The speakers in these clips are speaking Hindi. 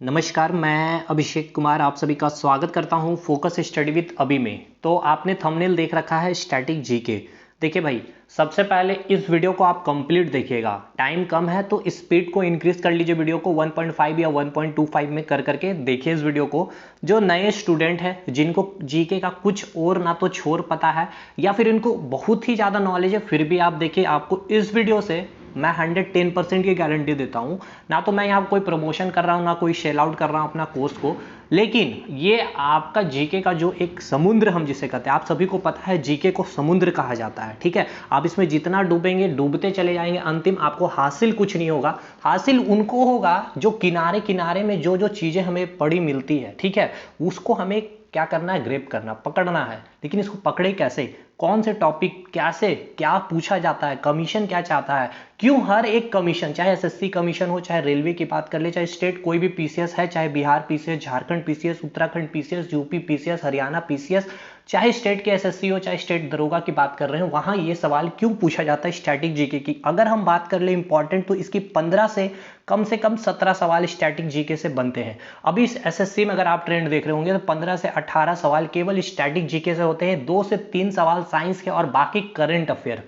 नमस्कार, मैं अभिषेक कुमार आप सभी का स्वागत करता हूं फोकस स्टडी विद अभी में। तो आपने थंबनेल देख रखा है स्टैटिक जीके। देखिए भाई, सबसे पहले इस वीडियो को आप कंप्लीट देखिएगा। टाइम कम है तो स्पीड को इंक्रीज कर लीजिए, वीडियो को 1.5 या 1.25 में कर करके देखिए इस वीडियो को। जो नए स्टूडेंट हैं जिनको जीके का कुछ और ना तो छोर पता है या फिर इनको बहुत ही ज़्यादा नॉलेज है, फिर भी आप देखिए, आपको इस वीडियो से मैं 110% की गारंटी देता हूं। ना तो मैं यहाँ कोई प्रमोशन कर रहा हूं, ना कोई सेल आउट कर रहा हूं अपना कोर्स को, लेकिन ये आपका जीके का जो एक समुद्र हम जिसे कहते हैं, आप सभी को पता है जीके को समुद्र कहा जाता है। ठीक है, आप इसमें जितना डूबेंगे डूबते चले जाएंगे, अंतिम आपको हासिल कुछ नहीं होगा। हासिल उनको होगा जो किनारे किनारे में जो जो चीजें हमें पड़ी मिलती है, ठीक है, उसको हमें क्या करना है, ग्रेप करना, पकड़ना है। लेकिन इसको पकड़े कैसे, कौन से टॉपिक, कैसे क्या पूछा जाता है, कमीशन क्या चाहता है, क्यों हर एक कमीशन, चाहे एसएससी कमीशन हो, चाहे रेलवे की बात कर ले, चाहे स्टेट कोई भी पीसीएस है, चाहे Bihar PCS, Jharkhand PCS, Uttarakhand PCS, UP PCS, Haryana PCS, चाहे स्टेट के एसएससी हो, चाहे स्टेट दरोगा की बात कर रहे हैं, वहां ये सवाल क्यों पूछा जाता है स्टैटिक जीके की। अगर हम बात कर ले इंपॉर्टेंट, तो इसकी 15 से कम 17 सवाल स्टैटिक जीके से बनते हैं। अभी इस एसएससी में अगर आप ट्रेंड देख रहे होंगे तो 15 से 18 सवाल केवल स्टैटिक जीके से होते हैं, 2 से 3 सवाल साइंस के और बाकी करंट अफेयर।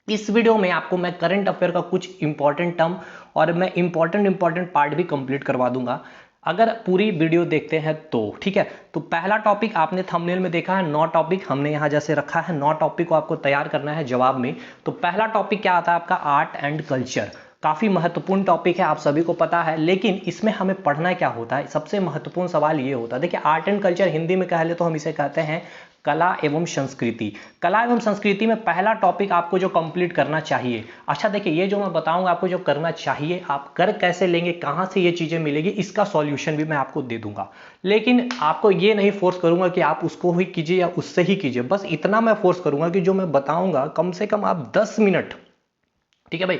इस वीडियो में आपको मैं करंट अफेयर का कुछ इंपॉर्टेंट टर्म और मैं इंपॉर्टेंट पार्ट भी कंप्लीट करवा दूंगा अगर पूरी वीडियो देखते हैं तो। ठीक है, तो पहला टॉपिक आपने थंबनेल में देखा है, 9 टॉपिक हमने यहां जैसे रखा है, 9 टॉपिक को आपको तैयार करना है जवाब में। तो पहला टॉपिक क्या आता है आपका, आर्ट एंड कल्चर। काफी महत्वपूर्ण टॉपिक है, आप सभी को पता है, लेकिन इसमें हमें पढ़ना क्या होता है, सबसे महत्वपूर्ण सवाल ये होता है। देखिए, आर्ट एंड कल्चर हिंदी में कह ले तो हम इसे कहते हैं कला एवं संस्कृति। कला एवं संस्कृति में पहला टॉपिक आपको जो कंप्लीट करना चाहिए, अच्छा देखिए, ये जो मैं बताऊंगा आपको जो करना चाहिए, आप कर कैसे लेंगे, कहां से ये चीजें मिलेगी, इसका सॉल्यूशन भी मैं आपको दे दूंगा। लेकिन आपको ये नहीं फोर्स करूंगा कि आप उसको ही कीजिए या उससे ही कीजिए, बस इतना मैं फोर्स करूंगा कि जो मैं बताऊंगा कम से कम आप 10 मिनट, ठीक है भाई,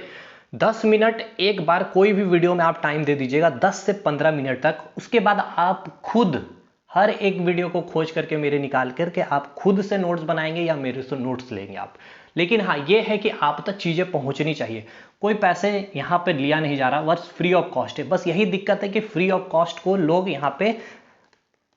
10 मिनट एक बार कोई भी वीडियो में आप टाइम दे दीजिएगा, 10 से 15 मिनट तक। उसके बाद आप खुद हर एक वीडियो को खोज करके मेरे निकाल करके आप खुद से नोट्स बनाएंगे या मेरे से नोट्स लेंगे आप। लेकिन हाँ, ये है कि आप तक चीजें पहुंचनी चाहिए। कोई पैसे यहाँ पे लिया नहीं जा रहा, बस फ्री ऑफ कॉस्ट है। बस यही दिक्कत है कि फ्री ऑफ कॉस्ट को लोग यहाँ पे,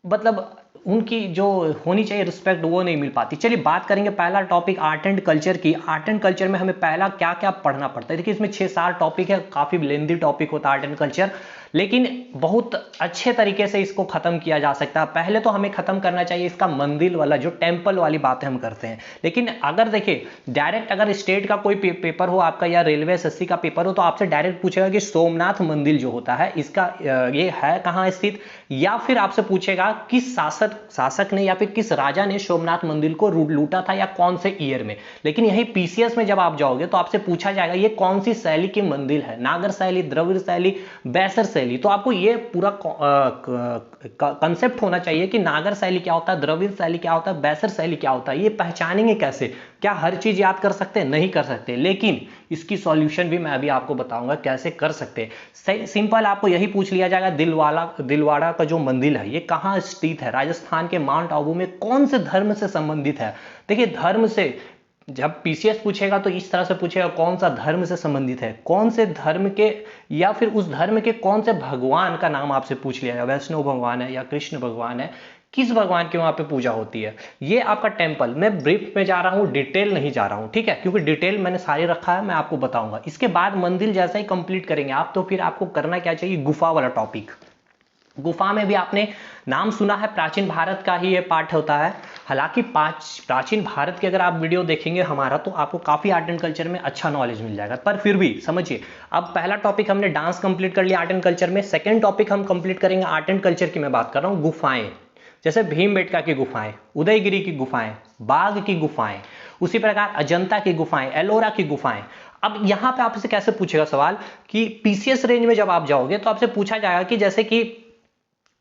मतलब उनकी जो होनी चाहिए रिस्पेक्ट, वो नहीं मिल पाती। चलिए बात करेंगे पहला टॉपिक आर्ट एंड कल्चर की। आर्ट एंड कल्चर में हमें पहला क्या क्या पढ़ना पड़ता है, देखिए इसमें 6-7 टॉपिक है, काफी लेंदी टॉपिक होता है आर्ट एंड कल्चर, लेकिन बहुत अच्छे तरीके से इसको खत्म किया जा सकता है। पहले तो हमें खत्म करना चाहिए इसका मंदिर वाला, जो टेम्पल वाली बातें हम करते हैं। लेकिन अगर देखिए डायरेक्ट, अगर स्टेट का कोई पेपर हो आपका या रेलवे एसएससी का पेपर हो, तो आपसे डायरेक्ट पूछेगा कि सोमनाथ मंदिर जो होता है इसका ये है कहाँ स्थित, या फिर आपसे पूछेगा किस शासक ने या फिर किस राजा ने सोमनाथ मंदिर को लूटा था या कौन से ईयर में। लेकिन यही पीसीएस में जब आप जाओगे तो आपसे पूछा जाएगा ये कौन सी शैली की मंदिर है, नागर शैली, द्रविड़ शैली, बैसर शैली। तो आपको ये पूरा कंसेप्ट होना चाहिए कि नागर शैली क्या होता है, द्रविड़ शैली क्या होता है, बैसर शैली क्या होता है। ये पहचानेंगे कैसे, क्या हर चीज याद कर सकते हैं, नहीं कर सकते, लेकिन इसकी सॉल्यूशन भी मैं अभी आपको बताऊंगा कैसे कर सकते हैं। सिंपल आपको यही पूछ लिया जाएगा, दिलवाड़ा का जो मंदिर है ये कहाँ स्थित है, राजस्थान के माउंट आबू में कौन से धर्म से संबंधित है। देखिए धर्म से जब पीसीएस पूछेगा तो इस तरह से पूछेगा कौन सा धर्म से संबंधित है, कौन से धर्म के, या फिर उस धर्म के कौन से भगवान का नाम आपसे पूछ लिया जाएगा, वैष्णव भगवान है या कृष्ण भगवान है, किस भगवान की वहां पे पूजा होती है। ये आपका टेम्पल, मैं ब्रीफ में जा रहा हूं, डिटेल नहीं जा रहा हूं, ठीक है, क्योंकि डिटेल मैंने सारे रखा है, मैं आपको बताऊंगा। इसके बाद मंदिर जैसा ही कंप्लीट करेंगे आप, तो फिर आपको करना क्या चाहिए, गुफा वाला टॉपिक। गुफा में भी आपने नाम सुना है, प्राचीन भारत का ही ये पार्ट होता है। हालांकि प्राचीन भारत की अगर आप वीडियो देखेंगे हमारा, तो आपको काफी आर्ट एंड कल्चर में अच्छा नॉलेज मिल जाएगा। पर फिर भी समझिए, अब पहला टॉपिक हमने डांस कंप्लीट कर लिया आर्ट एंड कल्चर में, सेकंड टॉपिक हम कंप्लीट करेंगे आर्ट एंड कल्चर की, मैं बात कर रहा हूं गुफाएं। जैसे भीमबेटका की गुफाएं, उदयगिरी की गुफाएं, बाघ की गुफाएं, उसी प्रकार अजंता की गुफाएं, एलोरा की गुफाएं। अब यहां पे आपसे कैसे पूछेगा सवाल कि पीसीएस रेंज में जब आप जाओगे तो आपसे पूछा जाएगा कि जैसे कि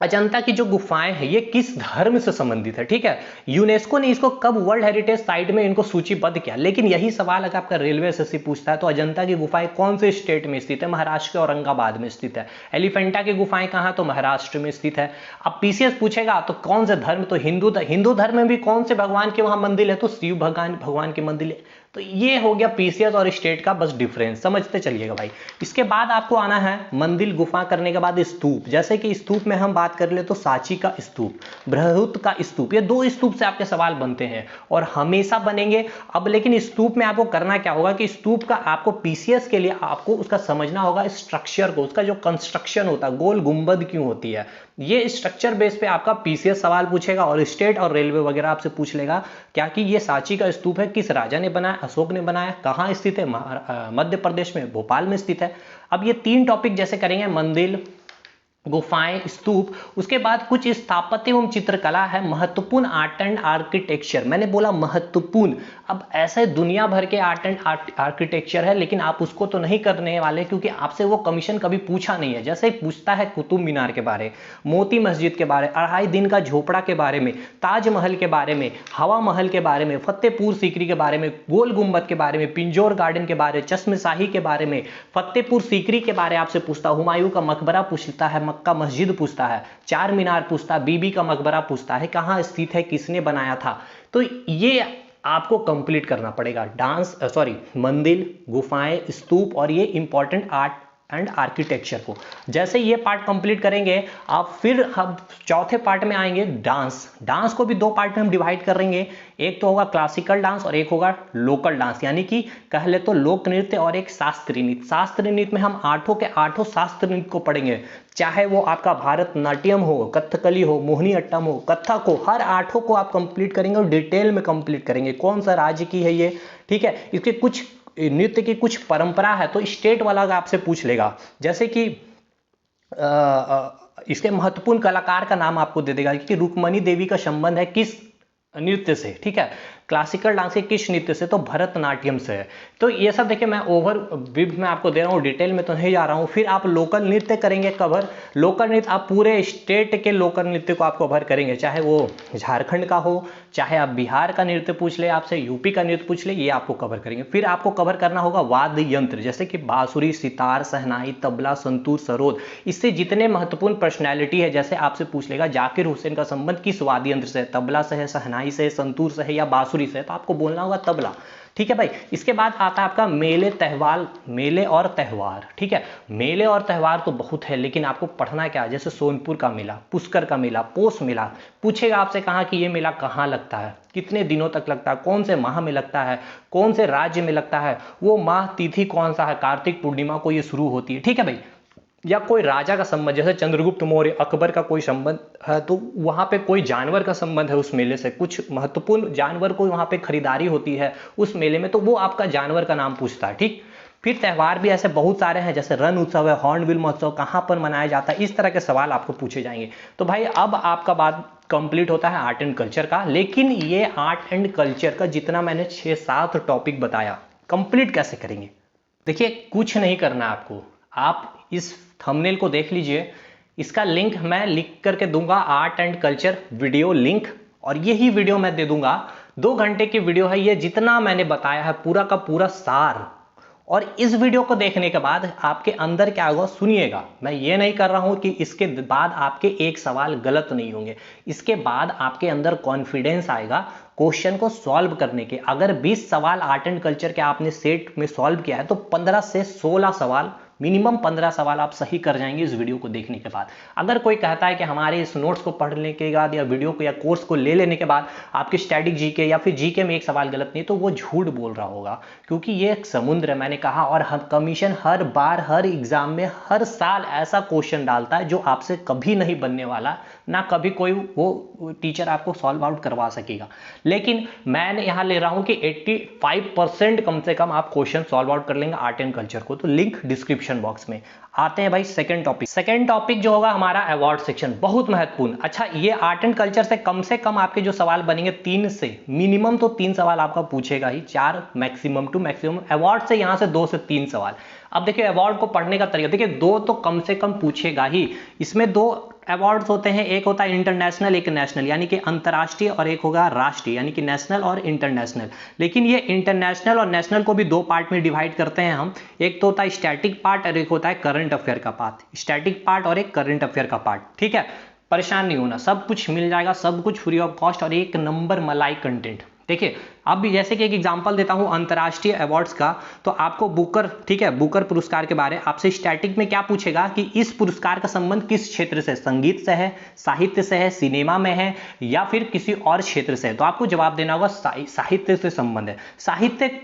अजंता की जो गुफाएं हैं ये किस धर्म से संबंधित है। ठीक है, यूनेस्को ने इसको कब वर्ल्ड हेरिटेज साइट में इनको सूचीबद्ध किया। लेकिन यही सवाल अगर आपका रेलवे एसएससी पूछता है तो अजंता की गुफाएं कौन से स्टेट में स्थित है, महाराष्ट्र के औरंगाबाद में स्थित है। एलिफेंटा की गुफाएं कहां, तो महाराष्ट्र में स्थित है। अब पीसीएस पूछेगा तो कौन से धर्म, तो हिंदू धर्म में भी कौन से भगवान के वहां मंदिर है, तो शिव भगवान के मंदिर है। तो ये हो गया पीसीएस और स्टेट का बस डिफरेंस, समझते चलिएगा भाई। इसके बाद आपको आना है मंदिर गुफा करने के बाद स्तूप। जैसे कि स्तूप में हम बात कर ले तो सांची का स्तूप, बृहद का स्तूप, ये दो स्तूप से आपके सवाल बनते हैं और हमेशा बनेंगे। अब लेकिन स्तूप में आपको करना क्या होगा कि स्तूप का आपको पीसीएस के लिए आपको उसका समझना होगा स्ट्रक्चर को, उसका जो कंस्ट्रक्शन होता है, गोल गुंबद क्यों होती है, ये स्ट्रक्चर बेस पे आपका पीसीएस सवाल पूछेगा। और स्टेट और रेलवे वगैरह आपसे पूछ लेगा क्या कि ये सांची का स्तूप है, किस राजा ने बनाया, अशोक ने बनाया, कहाँ स्थित है, मध्य प्रदेश में भोपाल में स्थित है। अब ये 3 टॉपिक जैसे करेंगे, मंदिर, गुफाएं, स्तूप, उसके बाद कुछ स्थापत्य एवं चित्रकला है, महत्वपूर्ण आर्ट एंड आर्किटेक्चर। मैंने बोला महत्वपूर्ण, अब ऐसे दुनिया भर के आर्ट एंड आर्किटेक्चर है, लेकिन आप उसको तो नहीं करने वाले क्योंकि आपसे वो कमीशन कभी पूछा नहीं है। जैसे पूछता है कुतुब मीनार के बारे, मोती मस्जिद के बारे, 2.5 दिन का झोपड़ा के बारे में, ताजमहल के बारे में, हवा महल के बारे में, फतेहपुर सीकरी के बारे में, गोल गुंबद के बारे में, पिंजौर गार्डन के बारे, चश्मशाही के बारे में, फतेहपुर सीकरी के बारे आपसे पूछता, हुमायूं का मकबरा पूछता है, का मस्जिद पूछता है, चार मीनार पूछता है, बीबी का मकबरा पूछता है, कहां स्थित है, किसने बनाया था। तो ये आपको कंप्लीट करना पड़ेगा, मंदिर, गुफाएं, स्तूप और ये इंपॉर्टेंट आर्ट एंड आर्किटेक्चर को। जैसे ये पार्ट कंप्लीट करेंगे आप, फिर हम चौथे पार्ट में आएंगे डांस। डांस को भी 2 पार्ट में हम डिवाइड करेंगे, एक तो होगा क्लासिकल डांस और एक होगा लोकल डांस, यानी कि कह ले तो लोक नृत्य और एक शास्त्रीय नृत्य। शास्त्रीय नृत्य में हम 8 के 8 शास्त्रीय नृत्य को पढ़ेंगे, चाहे वो आपका भारतनाट्यम हो, कथकली हो, मोहिनी अट्टम हो, कथक हो, हर 8 को आप कंप्लीट करेंगे और डिटेल में कंप्लीट करेंगे कौन सा राज्य की है ये, ठीक है। इसके कुछ नृत्य की कुछ परंपरा है तो स्टेट वाला आपसे पूछ लेगा, जैसे कि इसके महत्वपूर्ण कलाकार का नाम आपको दे देगा कि रुक्मणी देवी का संबंध है किस नृत्य से, ठीक है। क्लासिकल डांस के किस नृत्य से, तो भरतनाट्यम से है। तो ये सब देखिए मैं ओवर व्यू में आपको दे रहा हूँ, डिटेल में तो नहीं जा रहा हूँ। फिर आप लोकल नृत्य करेंगे कवर, लोकल नृत्य आप पूरे स्टेट के लोकल नृत्य को आप कवर करेंगे, चाहे वो झारखंड का हो, चाहे आप बिहार का नृत्य पूछ ले आपसे, यूपी का नृत्य पूछ ले, ये आपको कवर करेंगे। फिर आपको कवर करना होगा वाद्य यंत्र, जैसे कि बांसुरी, सितार, शहनाई, तबला, संतूर, सरोद। इससे जितने महत्वपूर्ण पर्सनैलिटी है, जैसे आपसे पूछ लेगा जाकिर हुसैन का संबंध किस वाद्य यंत्र से है, तबला से है, शहनाई से, संतूर से है या बांसुरी से, तो आपको बोलना होगा तबला, ठीक है भाई। इसके बाद आता है आपका मेले और त्यौहार, ठीक है। मेले और त्यौहार तो बहुत है, लेकिन आपको पढ़ना क्या है, जैसे सोनपुर का मेला, पुष्कर का मेला, पोष मेला, पूछेगा आपसे कहाँ कि ये मेला कहाँ लगता है, कितने दिनों तक लगता है, कौन से माह में लगता है, कौन से राज्य में लगता है, वो माह तिथि कौन सा है, कार्तिक पूर्णिमा को ये शुरू होती है, ठीक है भाई। या कोई राजा का संबंध, जैसे चंद्रगुप्त मौर्य, अकबर का कोई संबंध है तो वहां पे कोई जानवर का संबंध है उस मेले से, कुछ महत्वपूर्ण जानवर को वहां पे खरीदारी होती है उस मेले में, तो वो आपका जानवर का नाम पूछता है, ठीक। फिर त्यौहार भी ऐसे बहुत सारे हैं, जैसे रण उत्सव है, हॉर्नबिल महोत्सव कहाँ पर मनाया जाता है, इस तरह के सवाल आपको पूछे जाएंगे। तो भाई अब आपका बात कंप्लीट होता है आर्ट एंड कल्चर का, लेकिन ये आर्ट एंड कल्चर का जितना मैंने 6-7 टॉपिक बताया, कंप्लीट कैसे करेंगे। देखिए कुछ नहीं करना आपको, आप इस थंबनेल को देख लीजिए, इसका लिंक मैं लिख करके दूंगा, art and culture video link, और यही वीडियो मैं दे दूंगा, 2 घंटे की वीडियो है ये, जितना मैंने बताया है पूरा का पूरा सार। और इस वीडियो को देखने के बाद आपके अंदर क्या होगा सुनिएगा, मैं ये नहीं कर रहा हूं कि इसके बाद आपके एक सवाल गलत नहीं होंगे, इसके बाद आपके अंदर कॉन्फिडेंस आएगा क्वेश्चन को सॉल्व करने के। अगर 20 सवाल आर्ट एंड कल्चर के आपने सेट में सॉल्व किया है तो 15 से 16 सवाल, मिनिमम 15 सवाल आप सही कर जाएंगे इस वीडियो को देखने के बाद। अगर कोई कहता है कि हमारे इस नोट्स को पढ़ने के बाद या वीडियो को या कोर्स को ले लेने के बाद आपके स्टैटिक जीके या फिर जीके में एक सवाल गलत नहीं, तो वो झूठ बोल रहा होगा, क्योंकि ये एक समुद्र है, मैंने कहा। और हम कमीशन हर बार हर एग्जाम में हर साल ऐसा क्वेश्चन डालता है जो आपसे कभी नहीं बनने वाला, ना कभी कोई वो टीचर आपको सॉल्व आउट करवा सकेगा। लेकिन मैंने यहाँ ले रहा हूँ कि 85% कम से कम आप क्वेश्चन सॉल्व आउट कर लेंगे आर्ट एंड कल्चर को। तो लिंक डिस्क्रिप्शन बॉक्स में। आते हैं भाई सेकंड टॉपिक जो होगा हमारा अवार्ड सेक्शन, बहुत महत्वपूर्ण। अच्छा, ये आर्ट एंड कल्चर से कम आपके जो सवाल बनेंगे 3 से मिनिमम तो 3 सवाल आपका पूछेगा ही, 4 मैक्सिमम टू मैक्सिमम। अवार्ड से यहां से 2 से 3 सवाल। अब देखिए अवार्ड को पढ़ने का तरीका, देखिए 2 तो कम से कम पूछेगा ही। इसमें 2 अवार्ड्स होते हैं, एक होता है इंटरनेशनल, एक नेशनल, यानी कि अंतर्राष्ट्रीय, और एक होगा राष्ट्रीय, यानी कि नेशनल और इंटरनेशनल। लेकिन ये इंटरनेशनल और नेशनल को भी 2 पार्ट में डिवाइड करते हैं हम। एक तो होता है स्टैटिक पार्ट और एक होता है करंट अफेयर का पार्ट। स्टैटिक पार्ट और एक करंट अफेयर का पार्ट, ठीक है। परेशान नहीं होना, सब कुछ मिल जाएगा, सब कुछ फ्री ऑफ कॉस्ट और 1 नंबर मलाई कंटेंट। देखिए अब भी जैसे कि एक एग्जांपल देता हूं अंतर्राष्ट्रीय अवार्ड्स का, तो आपको बुकर, ठीक है, बुकर पुरस्कार के बारे आपसे स्टैटिक में क्या पूछेगा कि इस पुरस्कार का संबंध किस क्षेत्र से, संगीत से है, साहित्य से है, सिनेमा में है या फिर किसी और क्षेत्र से है। तो आपको जवाब देना होगा साहित्य से संबंध है। साहित्य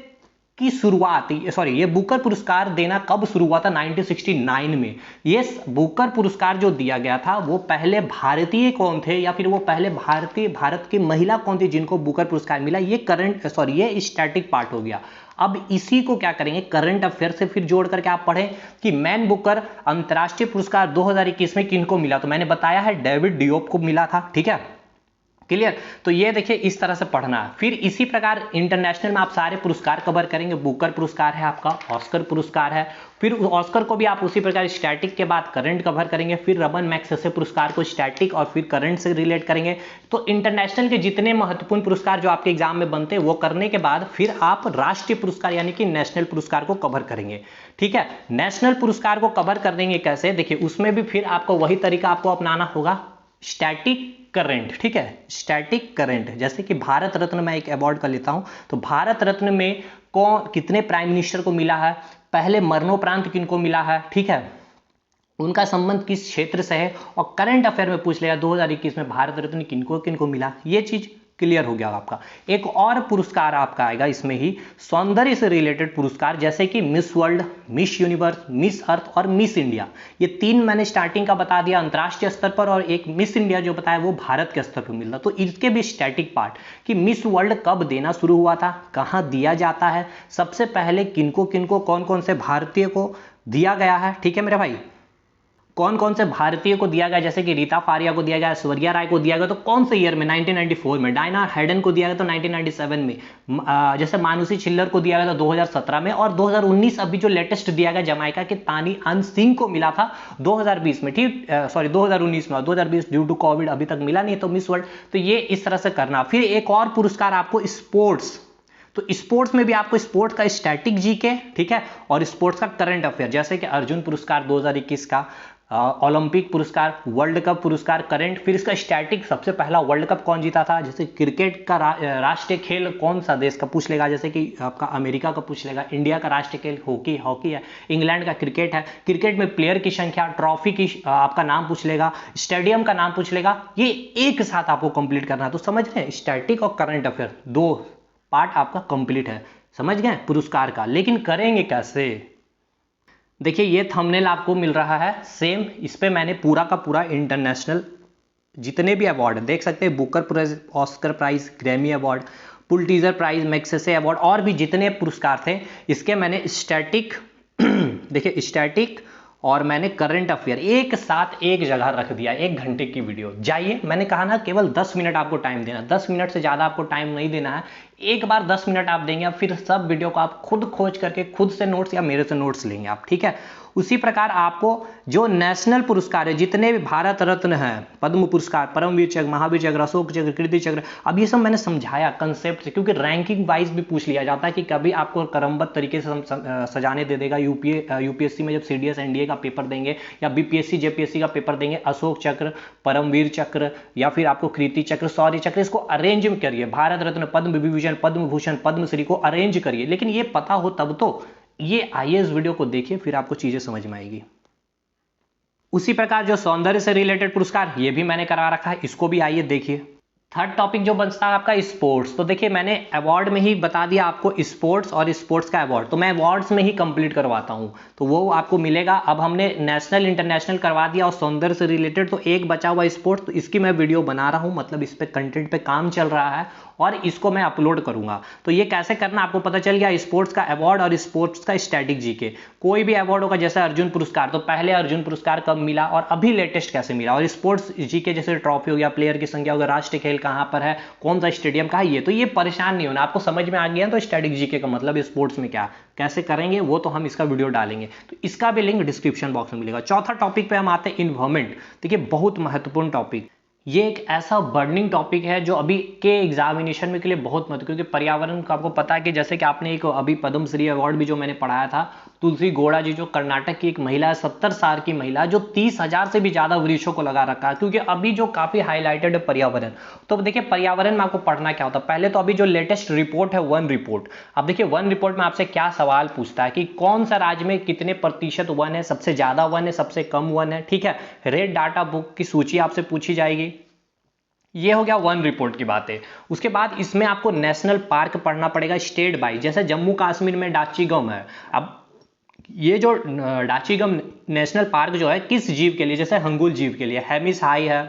की शुरुआत, सॉरी, ये बुकर पुरस्कार देना कब शुरू हुआ था? 1969 में। ये बुकर पुरस्कार जो दिया गया था वो पहले भारतीय कौन थे या फिर वो पहले भारत की महिला कौन थी जिनको बुकर पुरस्कार मिला? ये स्टैटिक पार्ट हो गया। अब इसी को क्या करेंगे, करंट अफेयर से फिर जोड़ करके आप पढ़ें कि मैन बुकर अंतर्राष्ट्रीय पुरस्कार 2021 में किनको मिला? तो मैंने बताया है डेविड डियोप को मिला था, ठीक है, क्लियर। तो ये देखिए इस तरह से पढ़ना है। फिर इसी प्रकार इंटरनेशनल में आप सारे पुरस्कार कवर करेंगे। बुकर पुरस्कार है आपका, ऑस्कर पुरस्कार है, फिर ऑस्कर को भी आप उसी प्रकार स्टैटिक के बाद करंट कवर करेंगे, फिर रमन मैग्सेसे पुरस्कार को स्टैटिक और फिर करंट से रिलेट करेंगे। तो इंटरनेशनल के जितने महत्वपूर्ण पुरस्कार जो आपके एग्जाम में बनते हैं वो करने के बाद फिर आप राष्ट्रीय पुरस्कार यानी कि नेशनल पुरस्कार को कवर करेंगे, ठीक है। नेशनल पुरस्कार को कवर कर देंगे कैसे? देखिए उसमें भी फिर आपको वही तरीका आपको अपनाना होगा, स्टैटिक करंट, ठीक है, स्टैटिक करंट। जैसे कि भारत रत्न मैं एक अवार्ड का लेता हूं, तो भारत रत्न में कौन कितने प्राइम मिनिस्टर को मिला है, पहले मरणोपरांत किनको मिला है, ठीक है, उनका संबंध किस क्षेत्र से है, और करंट अफेयर में पूछ लेगा 2021 में भारत रत्न किनको किनको मिला। ये चीज क्लियर हो गया आपका। एक और पुरस्कार आपका आएगा इसमें ही, सौंदर्य से रिलेटेड पुरस्कार, जैसे कि miss world, miss universe, miss earth और मिस इंडिया। ये तीन मैंने स्टार्टिंग का बता दिया अंतर्राष्ट्रीय स्तर पर, और एक मिस इंडिया जो बताया वो भारत के स्तर पर मिलता। तो इसके भी स्टैटिक पार्ट कि मिस वर्ल्ड कब देना शुरू हुआ था, कहां दिया जाता है, सबसे पहले किनको किनको कौन कौन से भारतीय को दिया गया है, ठीक है मेरे भाई, कौन कौन से भारतीय को दिया गया, जैसे कि रीता फारिया को दिया गया, ऐश्वर्या राय को दिया गया, तो कौन से ईयर में? 1994 में। डायना हैडन को दिया गया तो 1997 में। जैसे मानुषी छिल्लर को दिया गया था 2017 में, और 2019 अभी जो लेटेस्ट दिया गया जमाइका के तानी अन सिंह को मिला था 2020 में, ठीक, सॉरी 2019 में, 2020 ड्यू टू कोविड अभी तक मिला नहीं, तो मिस वर्ल्ड। तो ये इस तरह से करना। फिर एक और पुरस्कार आपको स्पोर्ट्स, तो स्पोर्ट्स में भी आपको स्पोर्ट्स का स्टैटिक जीके, ठीक है, और स्पोर्ट्स का करंट अफेयर, जैसे कि अर्जुन पुरस्कार 2021 का, ओलंपिक पुरस्कार, वर्ल्ड कप पुरस्कार, करंट। फिर इसका स्टैटिक, सबसे पहला वर्ल्ड कप कौन जीता था, जैसे क्रिकेट का राष्ट्रीय खेल कौन सा देश का पूछ लेगा, जैसे कि आपका अमेरिका का पूछ लेगा। इंडिया का राष्ट्रीय खेल हॉकी है, इंग्लैंड का क्रिकेट है, क्रिकेट में प्लेयर की संख्या, ट्रॉफी की आपका नाम पूछ लेगा, स्टेडियम का नाम पूछ लेगा। ये एक साथ आपको कंप्लीट करना है। तो समझ रहे हैं, स्टैटिक और करंट अफेयर दो पार्ट आपका कंप्लीट है, समझ गए पुरस्कार का। लेकिन करेंगे कैसे? देखिए ये थंबनेल आपको मिल रहा है सेम, इस पे मैंने पूरा का पूरा इंटरनेशनल जितने भी अवार्ड देख सकते हैं, Booker prize, Oscar prize, Grammy award, Pulitzer prize, Magsaysay award और भी जितने पुरस्कार थे, इसके मैंने स्टैटिक देखिए स्टैटिक और मैंने करंट अफेयर एक साथ एक जगह रख दिया। 1 घंटे की वीडियो। जाइए, मैंने कहा ना केवल 10 मिनट आपको टाइम देना, 10 मिनट से ज़्यादा आपको टाइम नहीं देना है। एक बार 10 मिनट आप देंगे, फिर सब वीडियो को आप खुद खोज करके खुद से नोट्स या मेरे से नोट्स लेंगे आप, ठीक है। उसी प्रकार आपको जो नेशनल पुरस्कार है, जितने भी भारत रत्न हैं, पद्म पुरस्कार, परमवीर चक्र, महावीर चक्र, अशोक चक्र, कीर्ति चक्र, अब ये सब मैंने समझाया कंसेप्ट से, क्योंकि रैंकिंग वाइज भी पूछ लिया जाता है कि कभी आपको क्रमबद्ध तरीके से सजाने दे देगा। यूपीएससी में जब सीडीएस एनडीए का पेपर देंगे या बीपीएससी जेपीएससी का पेपर देंगे, अशोक चक्र, परमवीर चक्र या फिर आपको कीर्ति चक्र, शौर्य चक्र, इसको अरेंज करिए। भारत रत्न, पद्म विभूषण, पद्म भूषण, पद्मश्री को अरेंज करिए। लेकिन ये पता हो तब तो। ये आइए इस वीडियो को देखिए, फिर आपको चीजें समझ में आएगी। उसी प्रकार जो सौंदर्य से रिलेटेड पुरस्कार, ये भी मैंने करा रखा है, इसको भी आइए देखिए। थर्ड टॉपिक जो बनता है आपका स्पोर्ट्स। तो देखिए मैंने अवार्ड में ही बता दिया आपको स्पोर्ट्स और स्पोर्ट्स का अवार्ड, तो मैं अवार्ड्स में ही कंप्लीट करवाता हूं, तो वो आपको मिलेगा। अब हमने नेशनल इंटरनेशनल करवा दिया और सौंदर्य से रिलेटेड, तो एक बचा हुआ स्पोर्ट्स, तो इसकी मैं वीडियो बना रहा हूं, मतलब इस पे कंटेंट पे काम चल रहा है और इसको मैं अपलोड करूंगा। तो ये कैसे करना आपको पता चल गया। स्पोर्ट्स का अवार्ड और स्पोर्ट्स का स्टैटिक जीके, कोई भी अवार्ड होगा, जैसे अर्जुन पुरस्कार, तो पहले अर्जुन पुरस्कार कब मिला और अभी लेटेस्ट कैसे मिला, और स्पोर्ट्स जीके जैसे ट्रॉफी हो गया, प्लेयर की संख्या हो गया, राष्ट्रीय खेल कहां पर है, कौन सा स्टेडियम का है, ये तो ये परेशान नहीं होना, आपको समझ में आ गया। तो स्टैटिक जीके का मतलब स्पोर्ट्स में क्या कैसे करेंगे वो तो हम इसका वीडियो डालेंगे, तो इसका भी लिंक डिस्क्रिप्शन बॉक्स में मिलेगा। चौथा टॉपिक पे हम आते हैं इन्वायरमेंट। देखिए बहुत महत्वपूर्ण टॉपिक, ये एक ऐसा बर्निंग टॉपिक है जो अभी के एग्जामिनेशन में के लिए बहुत महत्व, क्योंकि पर्यावरण का आपको पता है कि जैसे कि आपने एक अभी पद्मश्री अवार्ड भी जो मैंने पढ़ाया था, तुलसी गौड़ा जी जो कर्नाटक की एक महिला है, 70 साल की महिला, जो 30,000 से भी ज्यादा वृक्षों को लगा रखा है, क्योंकि अभी जो काफी हाईलाइटेड है पर्यावरण। तो देखिए पर्यावरण में आपको पढ़ना क्या होता है, पहले तो अभी जो लेटेस्ट रिपोर्ट है वन रिपोर्ट, अब देखिए वन रिपोर्ट में आपसे क्या सवाल पूछता है कि कौन सा राज्य में कितने प्रतिशत वन है, सबसे ज्यादा वन है, सबसे कम वन है, ठीक है। रेड डाटा बुक की सूची आपसे पूछी जाएगी। ये हो गया वन रिपोर्ट की बात है। उसके बाद इसमें आपको नेशनल पार्क पढ़ना पड़ेगा स्टेट बाई, जैसे जम्मू कश्मीर में डाचीगम है। अब ये जो डाचीगम नेशनल पार्क जो है किस जीव के लिए, जैसे हंगुल जीव के लिए, हेमिस हाई है।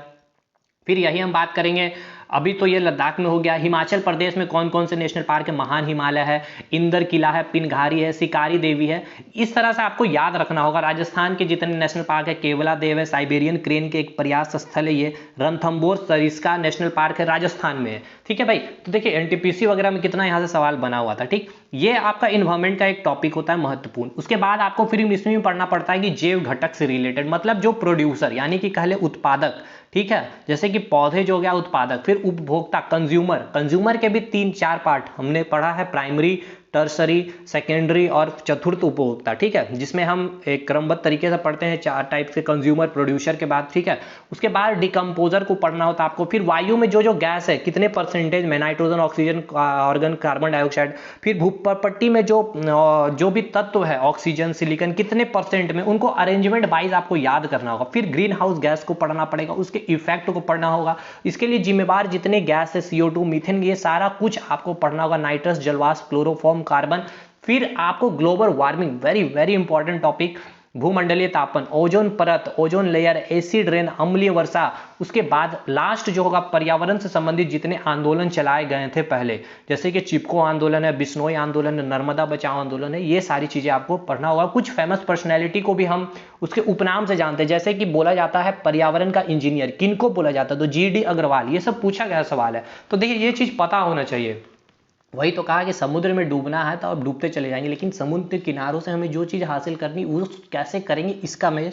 फिर यही हम बात करेंगे, अभी तो ये लद्दाख में हो गया। हिमाचल प्रदेश में कौन कौन से नेशनल पार्क है, महान हिमालय है, इंदर किला है, पिनघारी है, शिकारी देवी है। इस तरह से आपको याद रखना होगा। राजस्थान के जितने नेशनल पार्क है, केवला देव है, साइबेरियन क्रेन के एक प्रयास स्थल है, ये रणथंबोर सरिस्का नेशनल पार्क है, राजस्थान में है, ठीक है भाई। तो देखिए एनटीपीसी वगैरह में कितना यहाँ से सवाल बना हुआ था, ठीक। ये आपका इन्वायरमेंट का एक टॉपिक होता है महत्वपूर्ण। उसके बाद आपको फिर इसमें भी पढ़ना पड़ता है कि जैव घटक से रिलेटेड, मतलब जो प्रोड्यूसर यानी कि कहले उत्पादक, ठीक है, जैसे कि पौधे जो गया उत्पादक, फिर उपभोक्ता कंज्यूमर, कंज्यूमर के भी 3-4 पार्ट हमने पढ़ा है, प्राइमरी, टर्सरी, सेकेंडरी और चतुर्थ उपभोक्ता, ठीक है, जिसमें हम एक क्रमबद्ध तरीके से पढ़ते हैं 4 टाइप के, कंज्यूमर, प्रोड्यूसर के बाद, ठीक है। उसके बाद डिकम्पोजर को पढ़ना होता है आपको। फिर वायु में जो जो गैस है कितने परसेंटेज में, nitrogen, oxygen, argon, carbon dioxide, फिर भूपट्टी में जो भी तत्व है, ऑक्सीजन, सिलिकॉन, कितने परसेंट में, उनको अरेंजमेंट वाइज आपको याद करना होगा। फिर ग्रीन हाउस गैस को पढ़ना पड़ेगा, उसके इफेक्ट को पढ़ना होगा। इसके लिए जिम्मेवार जितने गैस है, CO2, मीथेन, ये सारा कुछ आपको पढ़ना होगा, नाइट्रस, जलवाष्प, क्लोरोफॉर्म, कार्बन। फिर आपको global warming, very very important topic, भूमंडलीय तापन, ओजोन परत, ओजोन लेयर, एसिड रेन, अम्लीय वर्षा। उसके बाद लास्ट जो होगा पर्यावरण से संबंधित जितने आंदोलन चलाए गए थे पहले, जैसे कि चिपको आंदोलन है, बिश्नोई आंदोलन है, नर्मदा बचाओ आंदोलन है, ये सारी चीजें आपको पढ़ना होगा। कुछ फेमस पर्सनैलिटी को भी हम उसके उपनाम से जानते हैं, जैसे कि बोला जाता है पर्यावरण का इंजीनियर किनको बोला जाता है, तो GD अग्रवाल, ये सब पूछा गया सवाल है। तो देखिए ये चीज पता होना चाहिए। वही तो कहा कि समुद्र में डूबना है तो अब डूबते चले जाएंगे, लेकिन समुद्र किनारों से हमें जो चीज हासिल करनी वो कैसे करेंगे, इसका मैं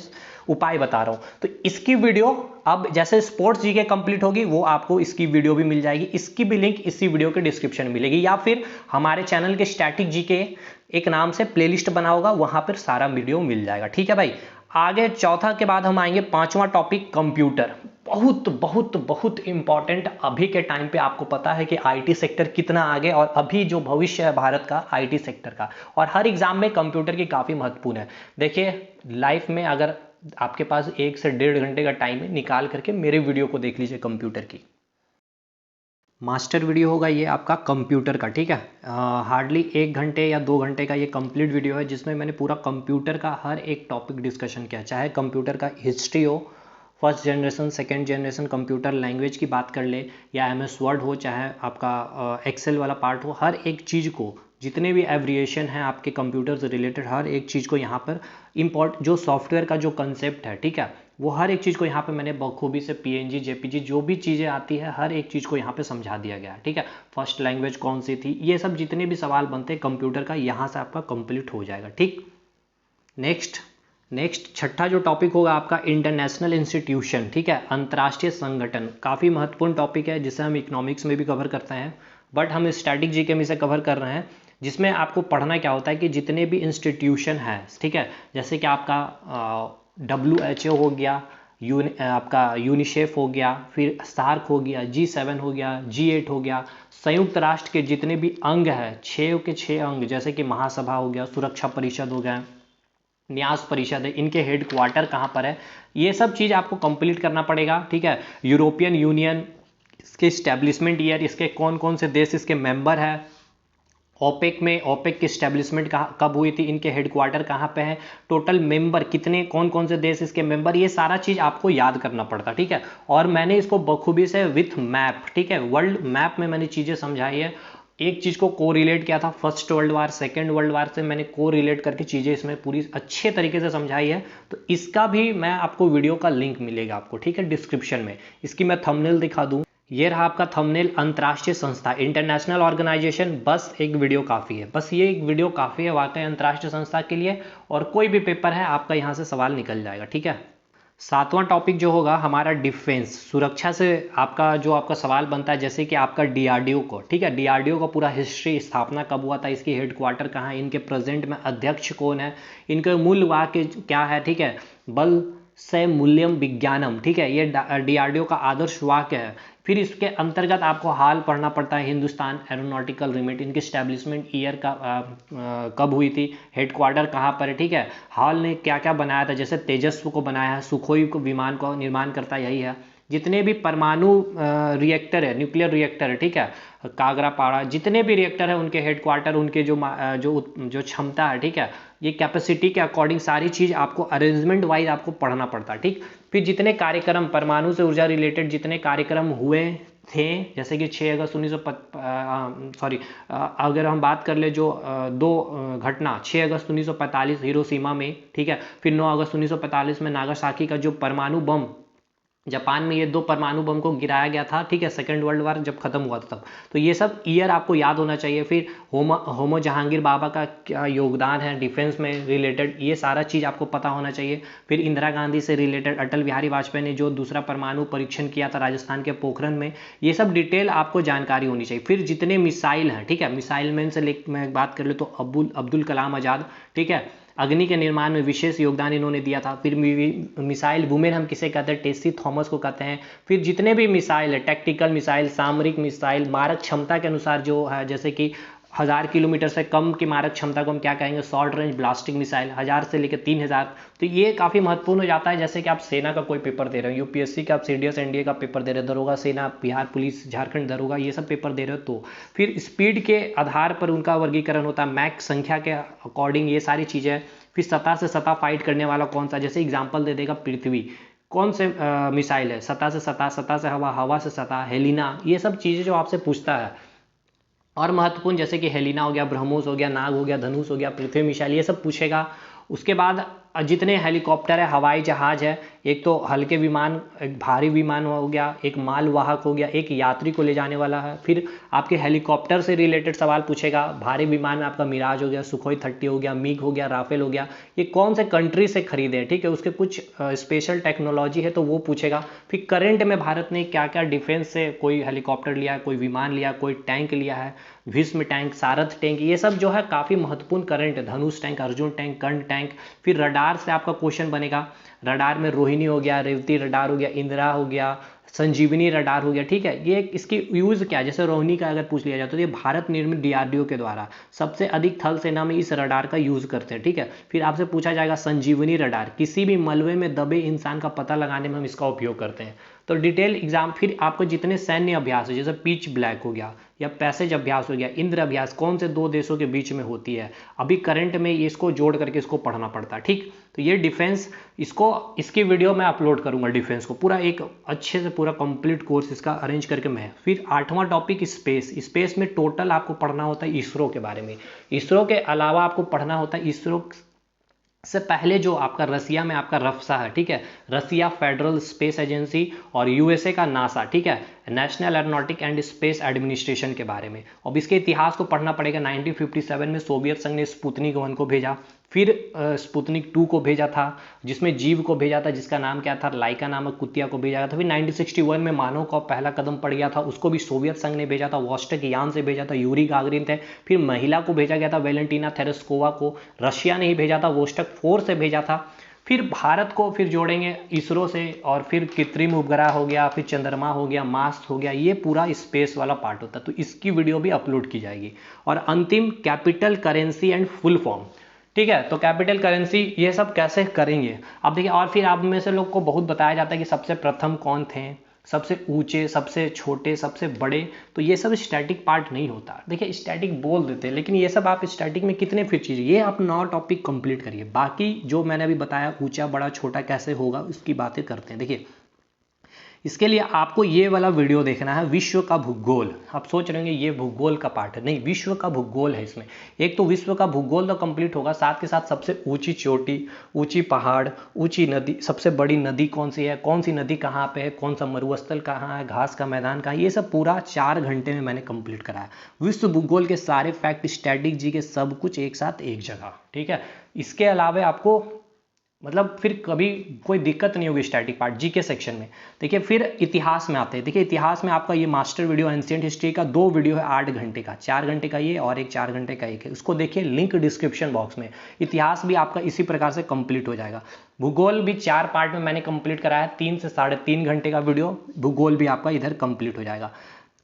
उपाय बता रहा हूं। तो इसकी वीडियो अब जैसे स्पोर्ट्स GK कंप्लीट होगी, वो आपको इसकी वीडियो भी मिल जाएगी। इसकी भी लिंक इसी वीडियो के डिस्क्रिप्शन में मिलेगी, या फिर हमारे चैनल के स्टैटिक GK एक नाम से प्लेलिस्ट बना होगा, वहां पर सारा वीडियो मिल जाएगा, ठीक है भाई। आगे चौथा के बाद हम आएंगे पांचवा टॉपिक, कंप्यूटर। बहुत बहुत बहुत इंपॉर्टेंट। अभी के टाइम पे आपको पता है कि IT सेक्टर कितना आगे, और अभी जो भविष्य है भारत का IT सेक्टर का, और हर एग्जाम में कंप्यूटर की काफी महत्वपूर्ण है। देखिए लाइफ में अगर आपके पास 1 से 1.5 घंटे का टाइम है, निकाल करके मेरे वीडियो को देख लीजिए कंप्यूटर की। मास्टर वीडियो होगा ये आपका कंप्यूटर का, ठीक है। हार्डली 1 घंटे या 2 घंटे का ये कंप्लीट वीडियो है, जिसमें मैंने पूरा कंप्यूटर का हर एक टॉपिक डिस्कशन किया, चाहे कंप्यूटर का हिस्ट्री हो, first generation, second generation computer language की बात कर ले, या MS वर्ड हो, चाहे आपका एक्सेल वाला पार्ट हो, हर एक चीज़ को, जितने भी एब्रिएशन हैं आपके कंप्यूटर से रिलेटेड, हर एक चीज़ को यहाँ पर जो सॉफ्टवेयर का जो कंसेप्ट है, ठीक है, वो हर एक चीज़ को यहाँ पे मैंने बखूबी से PNG, JPG जो भी चीज़ें आती है, हर एक चीज़ को यहाँ पे समझा दिया गया, ठीक है। फर्स्ट लैंग्वेज कौन सी थी, ये सब जितने भी सवाल बनते हैं कंप्यूटर का, यहाँ से आपका कंप्लीट हो जाएगा, ठीक। नेक्स्ट छठा जो टॉपिक होगा आपका, इंटरनेशनल इंस्टीट्यूशन, ठीक है, अंतर्राष्ट्रीय संगठन। काफ़ी महत्वपूर्ण टॉपिक है, जिसे हम इकोनॉमिक्स में भी कवर करते हैं, बट हम स्टैटिक GK में इसे कवर कर रहे हैं। जिसमें आपको पढ़ना क्या होता है कि जितने भी इंस्टीट्यूशन है, ठीक है, जैसे कि आपका WHO हो गया, आपका यूनिसेफ हो गया, फिर सार्क हो गया, G7 हो गया, G8 हो गया, संयुक्त राष्ट्र के जितने भी अंग है, 6 के 6 अंग, जैसे कि महासभा हो गया, सुरक्षा परिषद हो गया, न्यास परिषद है, इनके हेड क्वार्टर कहाँ पर है, ये सब चीज़ आपको कंप्लीट करना पड़ेगा, ठीक है। यूरोपियन यूनियन, इसके स्टैब्लिशमेंट ईयर, इसके कौन कौन से देश इसके मेंबर है, ओपेक की स्टैब्लिशमेंट कब हुई थी, इनके हेडक्वार्टर कहाँ पे हैं, टोटल मेंबर कितने, कौन कौन से देश इसके मेंबर, ये सारा चीज़ आपको याद करना पड़ता, ठीक है। और मैंने इसको बखूबी से विथ मैप, ठीक है, वर्ल्ड मैप में मैंने चीज़ें समझाई है। एक चीज़ को को रिलेट किया था, first world war, second world war से मैंने को रिलेट करके चीज़ें इसमें पूरी अच्छे तरीके से समझाई है। तो इसका भी मैं आपको वीडियो का लिंक मिलेगा आपको, ठीक है, डिस्क्रिप्शन में। इसकी मैं थंबनेल दिखा दूँ, ये रहा आपका थंबनेल, अंतर्राष्ट्रीय संस्था, इंटरनेशनल ऑर्गेनाइजेशन। बस एक वीडियो काफ़ी है, बस ये एक वीडियो काफ़ी है वाकई अंतर्राष्ट्रीय संस्था के लिए, और कोई भी पेपर है आपका यहाँ से सवाल निकल जाएगा, ठीक है। सातवां टॉपिक जो होगा हमारा डिफेंस, सुरक्षा से आपका सवाल बनता है, जैसे कि आपका डीआरडीओ को, ठीक है, डीआरडीओ का पूरा हिस्ट्री, स्थापना कब हुआ था, इसकी हेडक्वार्टर कहाँ है, इनके प्रेजेंट में अध्यक्ष कौन है, इनके मूल वाक्य क्या है, ठीक है, बल से मूल्यम विज्ञानम, ठीक है, ये डीआरडीओ का आदर्श वाक्य है। फिर इसके अंतर्गत आपको हाल पढ़ना पड़ता है, हिंदुस्तान एरोनॉटिकल लिमिटेड, इनकी स्टैब्लिशमेंट ईयर का कब हुई थी, हेडक्वार्टर कहाँ पर है, ठीक है, हाल ने क्या क्या बनाया था, जैसे तेजस्व को बनाया है, सुखोई को विमान को निर्माण करता है, यही है। जितने भी परमाणु रिएक्टर है, न्यूक्लियर रिएक्टर है, ठीक है, कागरापाड़ा, जितने भी रिएक्टर है उनके हेडक्वार्टर, उनके जो क्षमता है, ठीक है, ये कैपेसिटी के अकॉर्डिंग सारी चीज़ आपको अरेंजमेंट वाइज आपको पढ़ना पड़ता है, ठीक। फिर जितने कार्यक्रम परमाणु से ऊर्जा रिलेटेड जितने कार्यक्रम हुए थे, जैसे कि 6 अगस्त 19 अगर हम बात कर ले जो दो घटना, 6 अगस्त 1945 हिरोशिमा में, ठीक है, फिर 9 अगस्त 1945 में नागासाकी का जो परमाणु बम, जापान में ये 2 परमाणु बम को गिराया गया था, ठीक है, सेकेंड वर्ल्ड वार जब खत्म हुआ था तब। तो ये सब ईयर आपको याद होना चाहिए। फिर होमो जहांगीर बाबा का क्या योगदान है डिफेंस में रिलेटेड, ये सारा चीज़ आपको पता होना चाहिए। फिर इंदिरा गांधी से रिलेटेड अटल बिहारी वाजपेयी ने जो दूसरा परमाणु परीक्षण किया था राजस्थान के पोखरण में, ये सब डिटेल आपको जानकारी होनी चाहिए। फिर जितने मिसाइल हैं, ठीक है, मिसाइल मैन से मैं बात कर ले तो अब्दुल कलाम आज़ाद, ठीक है, अग्नि के निर्माण में विशेष योगदान इन्होंने दिया था। फिर मिसाइल वुमेन हम किसे कहते हैं, टेसी थॉमस को कहते हैं। फिर जितने भी मिसाइल है, टैक्टिकल मिसाइल, सामरिक मिसाइल, मारक क्षमता के अनुसार जो है, जैसे कि 1000 किलोमीटर से कम की मारक क्षमता को हम क्या कहेंगे, शॉर्ट रेंज ब्लास्टिंग मिसाइल, 1000 से लेकर 3000। तो ये काफ़ी महत्वपूर्ण हो जाता है। जैसे कि आप सेना का कोई पेपर दे रहे हो, यूपीएससी का, आप सीडीएस एनडीए का पेपर दे रहे हो, दरोगा सेना, बिहार पुलिस, झारखंड दरोगा, ये सब पेपर दे रहे हो, तो फिर स्पीड के आधार पर उनका वर्गीकरण होता है, मैक संख्या के अकॉर्डिंग ये सारी चीज़ें। फिर सतह से सतह फाइट करने वाला कौन सा, जैसे एग्जाम्पल दे देगा पृथ्वी, कौन से मिसाइल है, सतह से सतह, सतह से हवा, हवा से सतह, हेलिना, ये सब चीज़ें जो आपसे पूछता है। और महत्वपूर्ण जैसे कि हेलिना हो गया, ब्रह्मोस हो गया, नाग हो गया, धनुष हो गया, पृथ्वी मिसाइल, ये सब पूछेगा। उसके बाद जितने हेलीकॉप्टर है, हवाई जहाज है, एक तो हल्के विमान, एक भारी विमान हो गया, एक मालवाहक हो गया, एक यात्री को ले जाने वाला है। फिर आपके हेलीकॉप्टर से रिलेटेड सवाल पूछेगा, भारी विमान में आपका मिराज हो गया, सुखोई 30 हो गया, मिग हो गया, राफेल हो गया, ये कौन से कंट्री से खरीदे हैं, ठीक है, उसके कुछ स्पेशल टेक्नोलॉजी है तो वो पूछेगा। फिर करंट में भारत ने क्या क्या डिफेंस से कोई हेलीकॉप्टर लिया है, कोई विमान लिया, कोई टैंक लिया है, भीष्म टैंक, सारथ टैंक, ये सब जो है काफ़ी महत्वपूर्ण करंट है, धनुष टैंक, अर्जुन टैंक, कर्ण टैंक। फिर रडार से आपका क्वेश्चन बनेगा, रडार में रोहिणी हो गया, रेवती रडार हो गया, इंदिरा हो गया, संजीवनी रडार हो गया, ठीक है, ये इसकी यूज़ क्या है, जैसे रोहिणी का अगर पूछ लिया जाए तो ये भारत निर्मित डीआरडीओ के द्वारा सबसे अधिक थल सेना में इस रडार का यूज़ करते हैं, ठीक है। फिर आपसे पूछा जाएगा संजीवनी रडार, किसी भी मलबे में दबे इंसान का पता लगाने में हम इसका उपयोग करते हैं। तो डिटेल एग्जाम। फिर आपको जितने सैन्य अभ्यास है, जैसे पिच ब्लैक हो गया या पैसेज अभ्यास हो गया, इंद्र अभ्यास, कौन से 2 देशों के बीच में होती है, अभी करंट में इसको जोड़ करके इसको पढ़ना पड़ता है, ठीक। तो ये डिफेंस, इसकी वीडियो मैं अपलोड करूंगा, डिफेंस को पूरा एक अच्छे से पूरा कंप्लीट कोर्स इसका अरेंज करके मैं। फिर 8वां टॉपिक स्पेस, स्पेस में टोटल आपको पढ़ना होता है इसरो के बारे में। इसरो के अलावा आपको पढ़ना होता है, इसरो से पहले जो आपका रसिया में आपका रफ्सा है, ठीक है, रसिया फेडरल स्पेस एजेंसी, और यूएसए का नासा, ठीक है, national aeronautic and space administration के बारे में। अब इसके इतिहास को पढ़ना पड़ेगा। 1957 में सोवियत संघ ने स्पुतनिक 1 को भेजा, फिर स्पुतनिक 2 को भेजा था, जिसमें जीव को भेजा था, जिसका नाम क्या था, लाइका नामक कुतिया को भेजा था। फिर 1961 में मानव का पहला कदम पड़ गया था, उसको भी सोवियत संघ ने भेजा था, वोस्टक यान से भेजा था, यूरी गागरिन थे। फिर महिला को भेजा गया था, वेलेंटीना तेरेस्कोवा को, रशिया ने ही भेजा था, वोस्टक 4 से भेजा था। फिर भारत को फिर जोड़ेंगे इसरो से, और फिर कृत्रिम उपग्रह हो गया, फिर चंद्रमा हो गया, मार्स हो गया, ये पूरा स्पेस वाला पार्ट होता है, तो इसकी वीडियो भी अपलोड की जाएगी। और अंतिम capital currency and full form, ठीक है, तो कैपिटल करेंसी ये सब कैसे करेंगे आप देखिए। और फिर आप में से लोग को बहुत बताया जाता है कि सबसे प्रथम कौन थे, सबसे ऊंचे, सबसे छोटे, सबसे बड़े, तो ये सब स्टैटिक पार्ट नहीं होता। देखिए स्टैटिक बोल देते हैं, लेकिन ये सब आप स्टैटिक में कितने फिर चीज़, ये आप 9 टॉपिक कंप्लीट करिए। बाकी जो मैंने अभी बताया ऊंचा बड़ा छोटा कैसे होगा उसकी बातें करते हैं। देखिए इसके लिए आपको ये वाला वीडियो देखना है, विश्व का भूगोल। आप सोच रहे होंगे ये भूगोल का पार्ट है, नहीं, विश्व का भूगोल है इसमें। एक तो विश्व का भूगोल तो कंप्लीट होगा, साथ के साथ सबसे ऊंची चोटी, ऊंची पहाड़, ऊंची नदी, सबसे बड़ी नदी कौन सी है, कौन सी नदी कहाँ पे है, कौन सा मरुस्थल कहाँ है, घास का मैदान कहाँ है, ये सब पूरा 4 घंटे में मैंने कंप्लीट कराया। विश्व भूगोल के सारे फैक्ट, स्टैटिक जी के सब कुछ एक साथ एक जगह, ठीक है। इसके अलावा आपको मतलब फिर कभी कोई दिक्कत नहीं होगी स्टैटिक पार्ट जीके सेक्शन में। देखिए फिर इतिहास में आते हैं। देखिए इतिहास में आपका ये मास्टर वीडियो एंशिएंट हिस्ट्री का 2 वीडियो है 8 घंटे का, 4 घंटे का ये और एक 4 घंटे का एक है, उसको देखिए, लिंक डिस्क्रिप्शन बॉक्स में। इतिहास भी आपका इसी प्रकार से कंप्लीट हो जाएगा। भूगोल भी 4 पार्ट में मैंने कंप्लीट कराया, 3 से 3.5 घंटे का वीडियो भूगोल भी आपका इधर कंप्लीट हो जाएगा।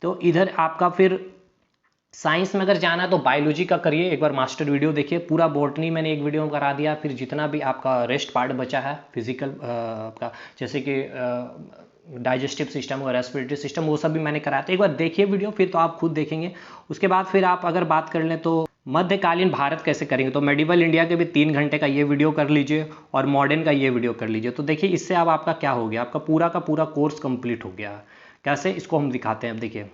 तो इधर आपका फिर साइंस में अगर जाना है तो बायोलॉजी का करिए, एक बार मास्टर वीडियो देखिए। पूरा बॉटनी मैंने एक वीडियो में करा दिया। फिर जितना भी आपका रेस्ट पार्ट बचा है फिजिकल आपका, जैसे कि डाइजेस्टिव सिस्टम और रेस्पिरेटरी सिस्टम, वो सब भी मैंने कराया था। एक बार देखिए वीडियो, फिर तो आप खुद देखेंगे। उसके बाद फिर आप अगर बात कर लें तो मध्यकालीन भारत कैसे करेंगे, तो मेडिवल इंडिया के भी 3 घंटे का ये वीडियो कर लीजिए और मॉडर्न का ये वीडियो कर लीजिए। तो देखिए इससे अब आपका क्या हो गया, आपका पूरा का पूरा कोर्स कंप्लीट हो गया। कैसे, इसको हम दिखाते हैं। अब देखिए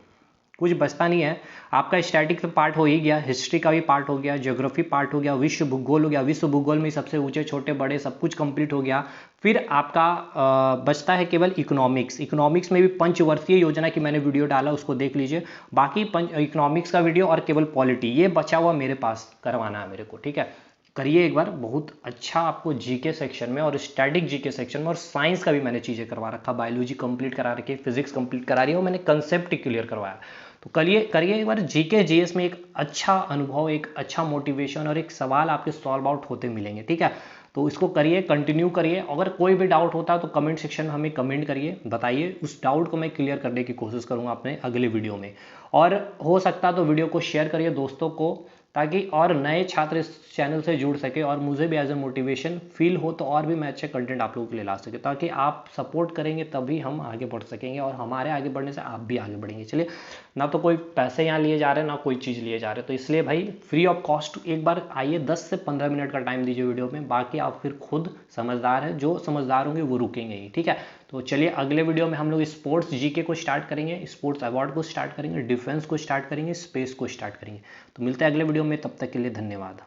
कुछ बचता नहीं है आपका। स्टैटिक का पार्ट हो ही गया, हिस्ट्री का भी पार्ट हो गया, ज्योग्राफी पार्ट हो गया, विश्व भूगोल हो गया। विश्व भूगोल में सबसे ऊंचे छोटे बड़े सब कुछ कंप्लीट हो गया। फिर आपका बचता है केवल इकोनॉमिक्स। इकोनॉमिक्स में भी पंचवर्षीय योजना की मैंने वीडियो डाला, उसको देख लीजिए। बाकी इकोनॉमिक्स का वीडियो और केवल पॉलिटी ये बचा हुआ मेरे पास करवाना है मेरे को, ठीक है। करिए एक बार, बहुत अच्छा आपको जीके सेक्शन में और स्टैटिक जीके सेक्शन में और साइंस का भी मैंने चीज़ें करवा रखा। बायोलॉजी कंप्लीट करा रखी है, फिजिक्स कंप्लीट करा रही है, और मैंने कंसेप्ट क्लियर करवाया। तो करिए एक बार जीके जीएस में एक अच्छा अनुभव, एक अच्छा मोटिवेशन और एक सवाल आपके सॉल्व आउट होते मिलेंगे, ठीक है। तो इसको करिए, कंटिन्यू करिए। अगर कोई भी डाउट होता है तो कमेंट सेक्शन में हमें कमेंट करिए, बताइए। उस डाउट को मैं क्लियर करने की कोशिश करूंगा अपने अगले वीडियो में। और हो सकता है तो वीडियो को शेयर करिए दोस्तों को, ताकि और नए छात्र इस चैनल से जुड़ सके और मुझे भी एज ए मोटिवेशन फील हो, तो और भी मैं अच्छे कंटेंट आप लोगों के लिए ला सके। ताकि आप सपोर्ट करेंगे तभी हम आगे बढ़ सकेंगे, और हमारे आगे बढ़ने से आप भी आगे बढ़ेंगे। चलिए, ना तो कोई पैसे यहाँ लिए जा रहे हैं, ना कोई चीज़ लिए जा रहे हैं। तो इसलिए भाई फ्री ऑफ कॉस्ट एक बार आइए, 10 से 15 मिनट का टाइम दीजिए वीडियो में। बाकी आप फिर खुद समझदार हैं, जो समझदार होंगे वो रुकेंगे ही, ठीक है। तो चलिए अगले वीडियो में हम लोग स्पोर्ट्स जीके को स्टार्ट करेंगे, स्पोर्ट्स अवार्ड को स्टार्ट करेंगे, डिफेंस को स्टार्ट करेंगे, स्पेस को स्टार्ट करेंगे। तो मिलते हैं अगले वीडियो में, तब तक के लिए धन्यवाद।